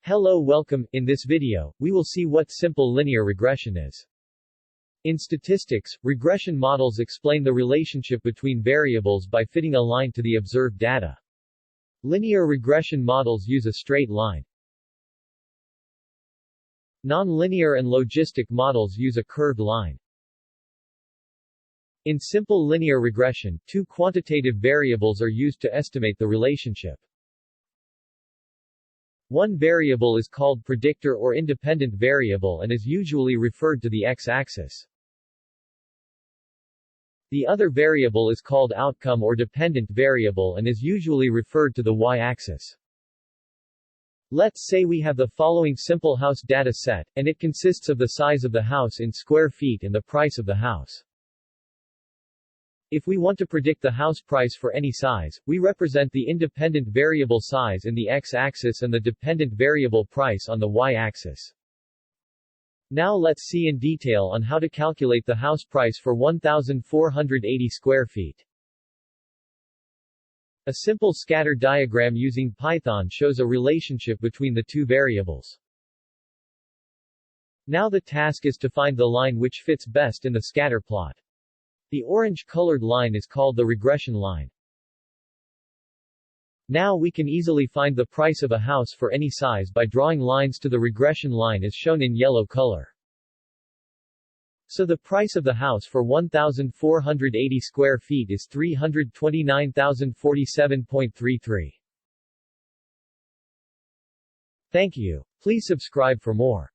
Hello, welcome. In this video, we will see what simple linear regression is. In statistics, regression models explain the relationship between variables by fitting a line to the observed data. Linear regression models use a straight line. Non-linear and logistic models use a curved line. In simple linear regression, two quantitative variables are used to estimate the relationship. One variable is called predictor or independent variable and is usually referred to the x-axis. The other variable is called outcome or dependent variable and is usually referred to the y-axis. Let's say we have the following simple house data set, and it consists of the size of the house in square feet and the price of the house. If we want to predict the house price for any size, we represent the independent variable size in the x-axis and the dependent variable price on the y-axis. Now let's see in detail on how to calculate the house price for 1,480 square feet. A simple scatter diagram using Python shows a relationship between the two variables. Now the task is to find the line which fits best in the scatter plot. The orange-colored line is called the regression line. Now we can easily find the price of a house for any size by drawing lines to the regression line as shown in yellow color. So the price of the house for 1,480 square feet is $329,047.33. Thank you. Please subscribe for more.